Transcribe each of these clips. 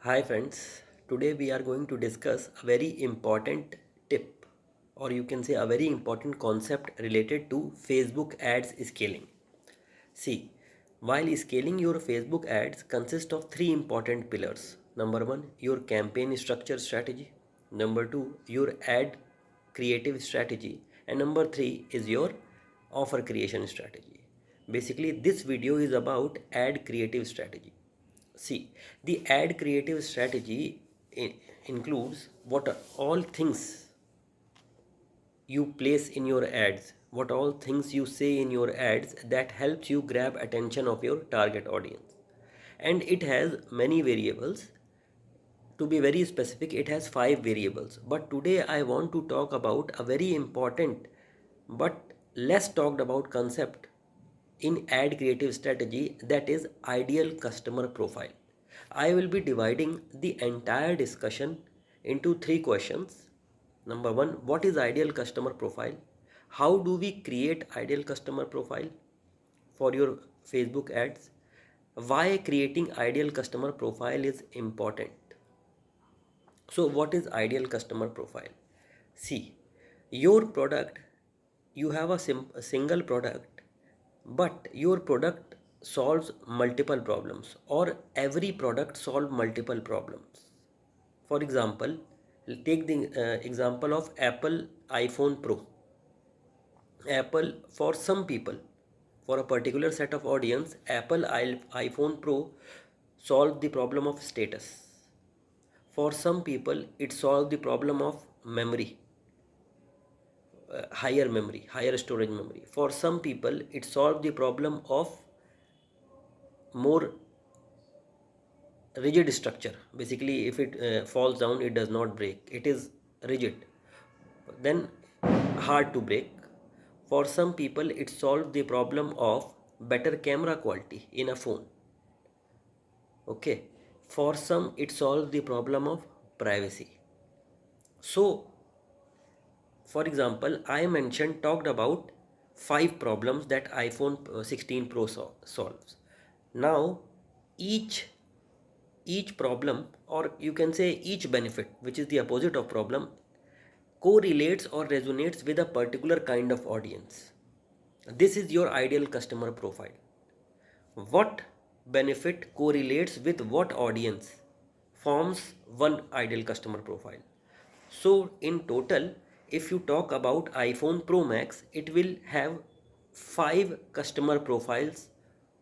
Hi friends, today we are going to discuss a very important tip, or you can say a very important concept related to Facebook ads scaling. See, while scaling your Facebook ads consists of three important pillars. Number one, your campaign structure strategy. Number two, your ad creative strategy. And number three is your offer creation strategy. Basically, this video is about ad creative strategy. See, the ad creative strategy includes what are all things you place in your ads, what all things you say in your ads that helps you grab attention of your target audience. And it has many variables. To be very specific, it has 5 variables. But today I want to talk about a very important but less talked about concept in ad creative strategy, that is ideal customer profile. I will be dividing the entire discussion into three questions. Number one, what is ideal customer profile? How do we create ideal customer profile for your Facebook ads? Why creating ideal customer profile is important? So, what is ideal customer profile? See, your product, you have a single product, but your product solves multiple problems, or every product solve multiple problems. For example, take the example of Apple iPhone Pro. Apple, for some people, for a particular set of audience, Apple iPhone Pro solve the problem of status. For some people, it solves the problem of memory, higher storage memory. For some people, it solves the problem of more rigid structure. Basically, if it falls down, it does not break. It is rigid, then hard to break. For some people, it solves the problem of better camera quality in a phone. Okay. For some, it solves the problem of privacy. So, for example, I mentioned talked about 5 problems that iPhone 16 Pro solves. Now, each each problem, or you can say each benefit, which is the opposite of problem, correlates or resonates with a particular kind of audience. This is your ideal customer profile. What benefit correlates with what audience forms one ideal customer profile. So, in total, if you talk about iPhone Pro Max, it will have 5 customer profiles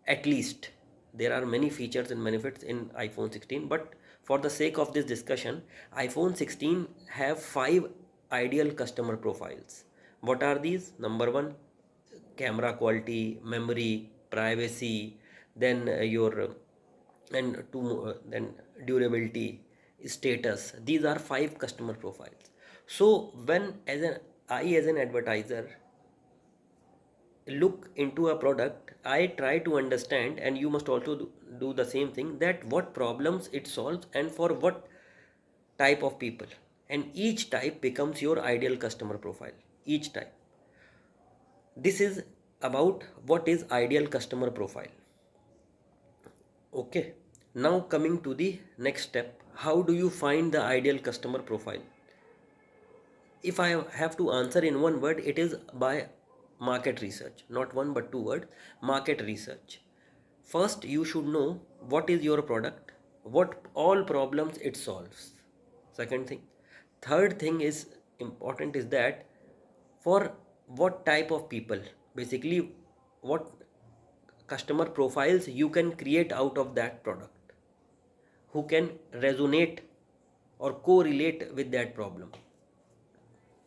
at least. There are many features and benefits in iPhone 16, but for the sake of this discussion, iPhone 16 have 5 ideal customer profiles. What are these? Number one, camera quality, memory, privacy, then your and then durability, status. These are 5 customer profiles. So when as an advertiser look into a product, I try to understand, and you must also do the same thing, that what problems it solves and for what type of people, and each type becomes your ideal customer profile. Each type. This is about what is ideal customer profile. Okay. Now coming to the next step, how do you find the ideal customer profile? If I have to answer in one word, it is by market research. Not one but two words. Market research. First, you should know what is your product, what all problems it solves. Second thing. Third thing is important is that for what type of people, basically what customer profiles you can create out of that product, who can resonate or correlate with that problem.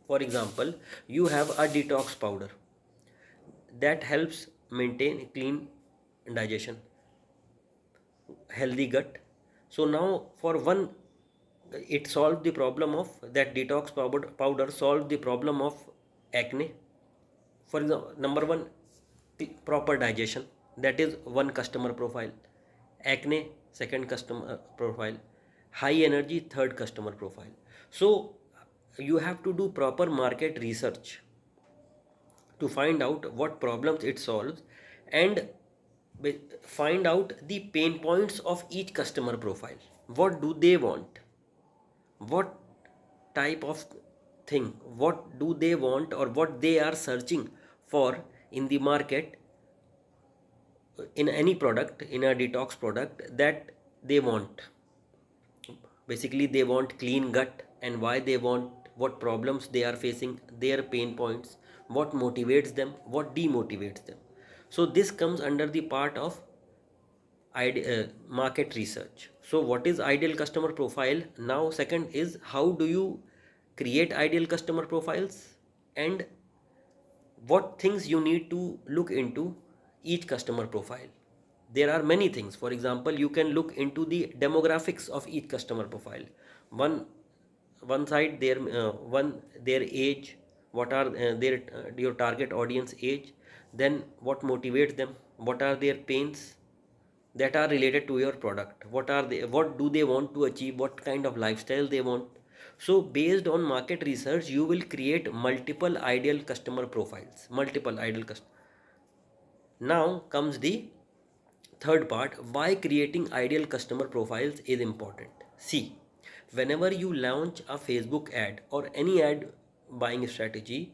For example, you have a detox powder that helps maintain clean digestion, healthy gut. So now for one, it solved the problem of that detox powder solved the problem of acne. For example, number one, proper digestion, that is one customer profile. Acne, second customer profile. High energy, third customer profile. So you have to do proper market research to find out what problems it solves, and find out the pain points of each customer profile. What do they want? What type of thing, what do they want, or what they are searching for in the market, in any product, in a detox product that they want. Basically they want clean gut, and why they want, what problems they are facing, their pain points, what motivates them, what demotivates them. So this comes under the part of market research. So what is ideal customer profile? Now second is, how do you create ideal customer profiles, and what things you need to look into each customer profile. There are many things. For example, you can look into the demographics of each customer profile. One one side, their age, what are their your target audience age, then what motivates them, what are their pains that are related to your product, what do they want to achieve, what kind of lifestyle they want. So based on market research, you will create multiple ideal customer profiles, multiple ideal customers. Now comes the third part, why creating ideal customer profiles is important. See, whenever you launch a Facebook ad or any ad buying strategy,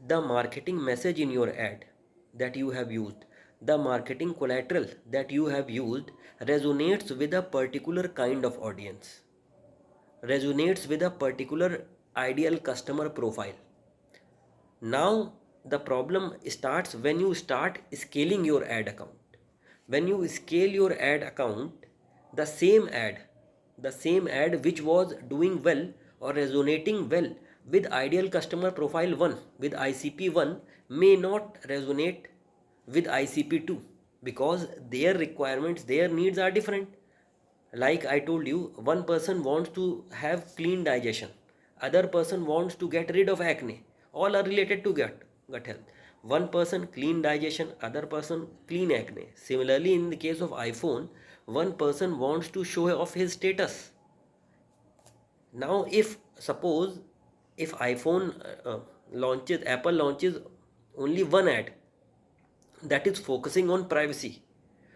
the marketing message in your ad that you have used, the marketing collateral that you have used resonates with a particular kind of audience, resonates with a particular ideal customer profile. Now the problem starts when you start scaling your ad account. When you scale your ad account, the same ad, the same ad which was doing well or resonating well with ideal customer profile 1, with ICP 1, may not resonate with ICP 2, because their requirements, their needs are different. Like I told you, one person wants to have clean digestion, other person wants to get rid of acne. All are related to gut health. One person clean digestion, other person clean acne. Similarly, in the case of iPhone, one person wants to show off his status. Now if suppose, if iPhone launches, Apple launches only one ad that is focusing on privacy,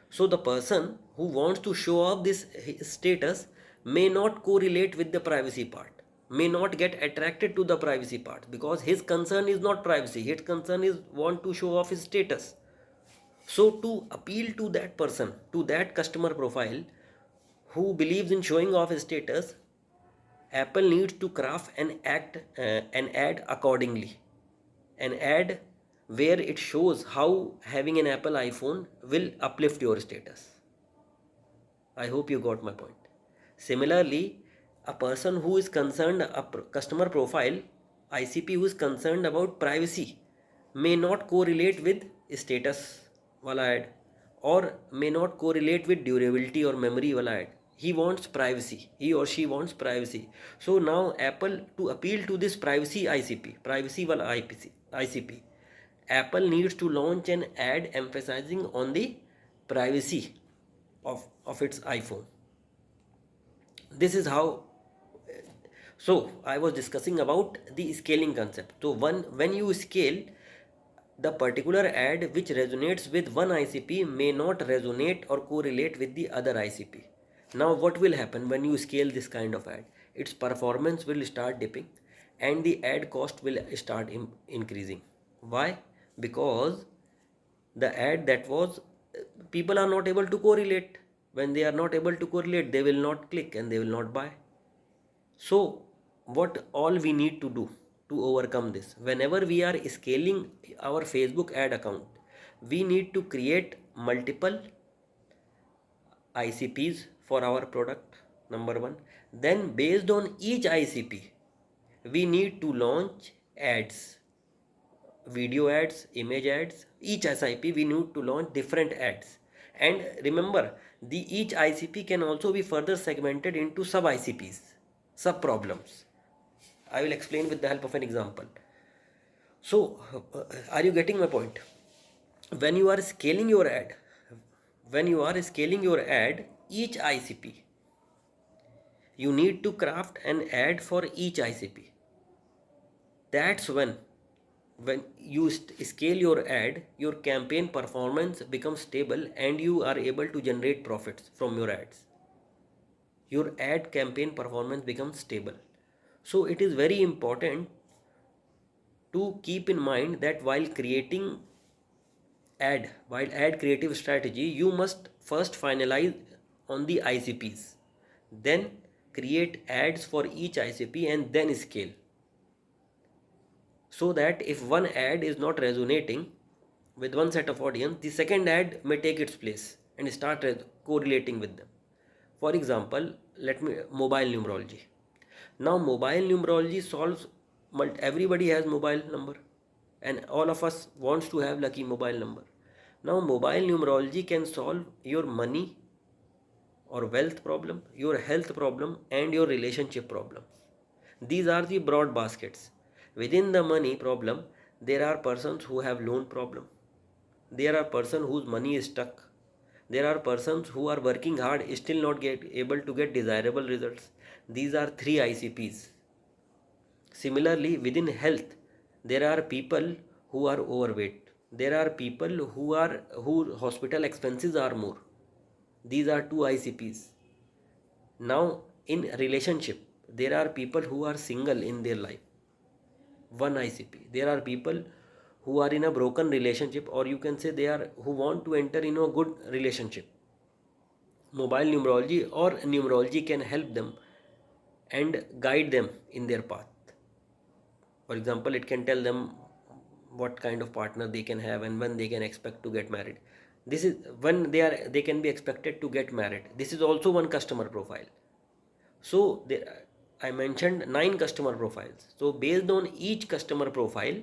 so the person who wants to show off this status may not correlate with the privacy part, may not get attracted to the privacy part, because his concern is not privacy, his concern is want to show off his status. So to appeal to that person, to that customer profile who believes in showing off his status, Apple needs to craft an ad accordingly, an ad where it shows how having an Apple iPhone will uplift your status. I hope you got my point. Similarly, a person who is concerned, customer profile, ICP, who is concerned about privacy, may not correlate with status wala ad, or may not correlate with durability or memory wala ad. He wants privacy. He or she wants privacy. So now Apple, to appeal to this privacy ICP, privacy wala ICP, Apple needs to launch an ad emphasizing on the privacy of its iPhone. This is how. So I was discussing about the scaling concept. So when you scale, the particular ad which resonates with one ICP may not resonate or correlate with the other ICP. Now what will happen when you scale this kind of ad? Its performance will start dipping and the ad cost will start increasing. Why? Because the ad that was, people are not able to correlate. When they are not able to correlate, they will not click and they will not buy. So what all we need to do to overcome this, whenever we are scaling our Facebook ad account, we need to create multiple ICPs for our product, number one. Then based on each ICP, we need to launch ads, video ads, image ads. Each SIP we need to launch different ads. And remember, the each ICP can also be further segmented into sub ICPs, sub problems. I will explain with the help of an example. So are you getting my point? When you are scaling your ad, when you are scaling your ad, each ICP, you need to craft an ad for each ICP. That's when you scale your ad, your campaign performance becomes stable and you are able to generate profits from your ads. your ad campaign performance becomes stable. So it is very important to keep in mind that while ad creative strategy, you must first finalize on the ICPs, then create ads for each ICP and then scale, so that if one ad is not resonating with one set of audience, the second ad may take its place and start correlating with them. For example, let me mobile numerology. Now mobile numerology solves everybody has mobile number, and all of us wants to have lucky mobile number. Now mobile numerology can solve your money or wealth problem, your health problem, and your relationship problems. These are the broad baskets. Within the money problem, there are persons who have loan problem. There are persons whose money is stuck. There are persons who are working hard, still not get able to get desirable results. These are three ICPs. Similarly, within health, there are people who are overweight. There are people whose hospital expenses are more. These are two ICPs. Now, in relationship, there are people who are single in their life. One ICP. There are people who are in a broken relationship, or you can say they are who want to enter in a good relationship. Mobile numerology or numerology can help them and guide them in their path. For example, it can tell them what kind of partner they can have and when they can expect to get married. This is when they can be expected to get married. This is also one customer profile. So there, I mentioned 9 customer profiles. So based on each customer profile,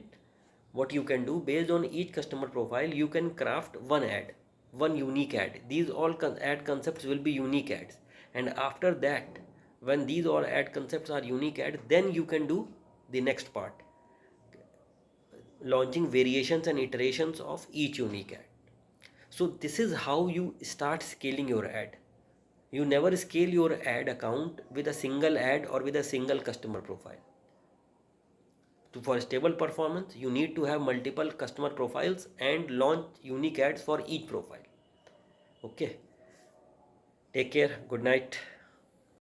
what you can do, based on each customer profile, you can craft one ad, one unique ad. These all ad concepts will be unique ads. And after that, when these all ad concepts are unique ad, then you can do the next part, launching variations and iterations of each unique ad. So this is how you start scaling your ad. You never scale your ad account with a single ad or with a single customer profile. For stable performance, you need to have multiple customer profiles and launch unique ads for each profile. Okay. Take care. Good night.